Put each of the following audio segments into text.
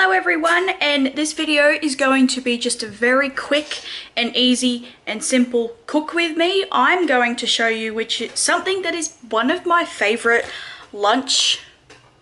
Hello everyone, and this video is going to be just a very quick and easy and simple cook with me. I'm going to show you which is something that is one of my favorite lunch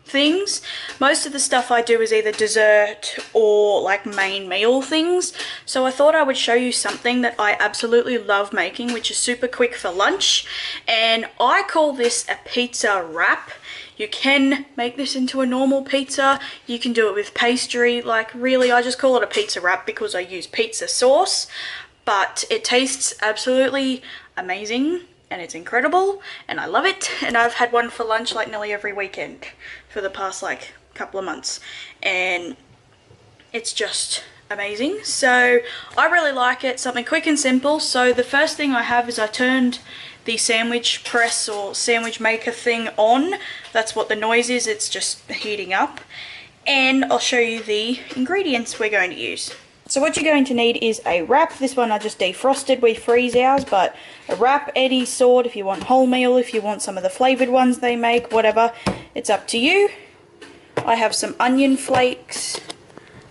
things. Most of the stuff I do is either dessert or like main meal things, so I thought I would show you something that I absolutely love making, which is super quick for lunch, and I call this a pizza wrap. You can make this into a normal pizza, you can do it with pastry, like really I just call it a pizza wrap because I use pizza sauce, but it tastes absolutely amazing and it's incredible and I love it, and I've had one for lunch like nearly every weekend for the past like couple of months and it's just amazing. So I really like it, something quick and simple. So the first thing I have is I turned the sandwich press or sandwich maker thing on. That's what the noise is, it's just heating up. And I'll show you the ingredients we're going to use. So what you're going to need is a wrap. This one I just defrosted, we freeze ours, but a wrap, any sort, if you want wholemeal, if you want some of the flavoured ones they make, whatever, it's up to you. I have some onion flakes,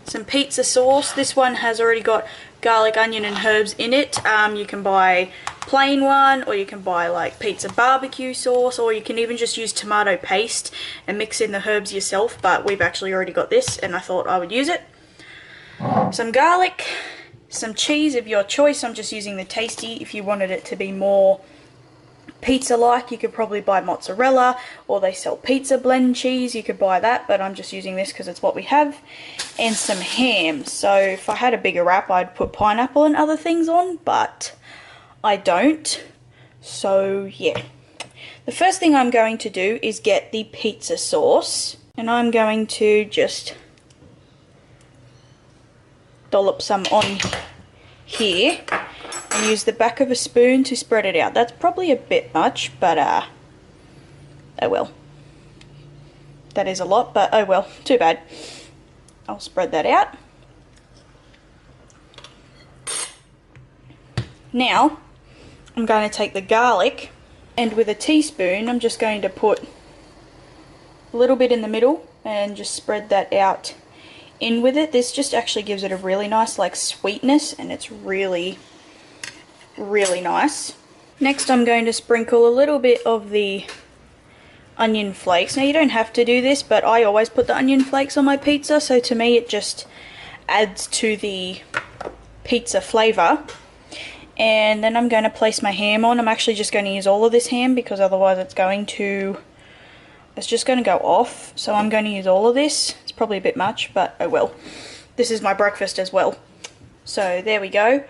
some pizza sauce. This one has already got garlic, onion and herbs in it. You can buy plain one, or you can buy like pizza barbecue sauce, or you can even just use tomato paste and mix in the herbs yourself, but we've actually already got this and I thought I would use it. Some garlic, some cheese of your choice. I'm just using the Tasty. If you wanted it to be more pizza-like, you could probably buy mozzarella, or they sell pizza blend cheese, you could buy that, but I'm just using this because it's what we have. And some ham. So if I had a bigger wrap I'd put pineapple and other things on, but I don't. So yeah. The first thing I'm going to do is get the pizza sauce, and I'm going to just dollop some on here and use the back of a spoon to spread it out. That's probably a bit much, but oh well. That is a lot, but oh well, too bad. I'll spread that out. Now I'm going to take the garlic, and with a teaspoon I'm just going to put a little bit in the middle and just spread that out in with it. This just actually gives it a really nice like sweetness, and it's really nice. Next I'm going to sprinkle a little bit of the onion flakes. Now you don't have to do this, but I always put the onion flakes on my pizza, so to me it just adds to the pizza flavour. And then I'm going to place my ham on. I'm actually just going to use all of this ham because otherwise it's just going to go off. So I'm going to use all of this. It's probably a bit much, but oh well. This is my breakfast as well. So there we go.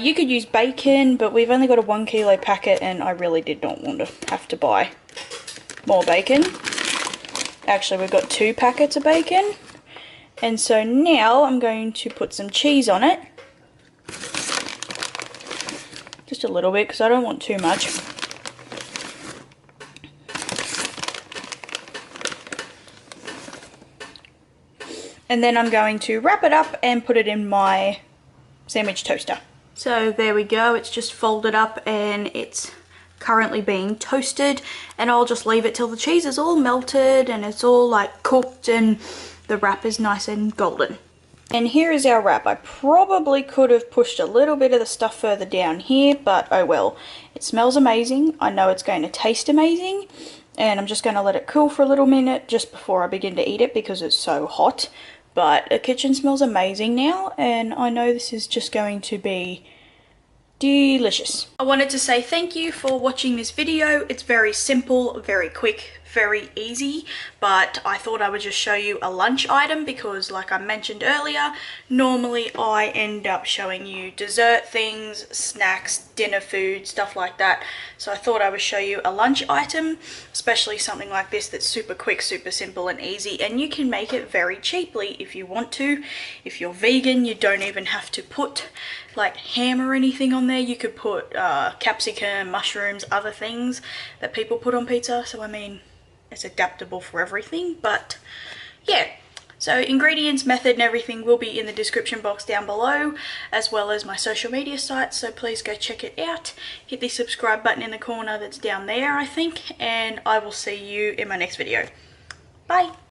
You could use bacon, but we've only got a 1 kilo packet and I really did not want to have to buy more bacon. Actually, we've got 2 packets of bacon. And so now I'm going to put some cheese on it. Just a little bit because I don't want too much. And then I'm going to wrap it up and put it in my sandwich toaster. So there we go, it's just folded up and it's currently being toasted, and I'll just leave it till the cheese is all melted and it's all like cooked and the wrap is nice and golden. And here is our wrap. I probably could have pushed a little bit of the stuff further down here, but oh well. It smells amazing. I know it's going to taste amazing, and I'm just going to let it cool for a little minute just before I begin to eat it because it's so hot. But the kitchen smells amazing now, and I know this is just going to be delicious. I wanted to say thank you for watching this video. It's very simple, very quick, very easy, but I thought I would just show you a lunch item because like I mentioned earlier, normally I end up showing you dessert things, snacks, dinner food, stuff like that. So I thought I would show you a lunch item, especially something like this that's super quick, super simple and easy, and you can make it very cheaply if you want to. If you're vegan, you don't even have to put like ham or anything on there. You could put capsicum, mushrooms, other things that people put on pizza. So I mean, it's adaptable for everything. But yeah, so ingredients, method and everything will be in the description box down below, as well as my social media sites, so please go check it out. Hit the subscribe button in the corner that's down there, I think, and I will see you in my next video. Bye!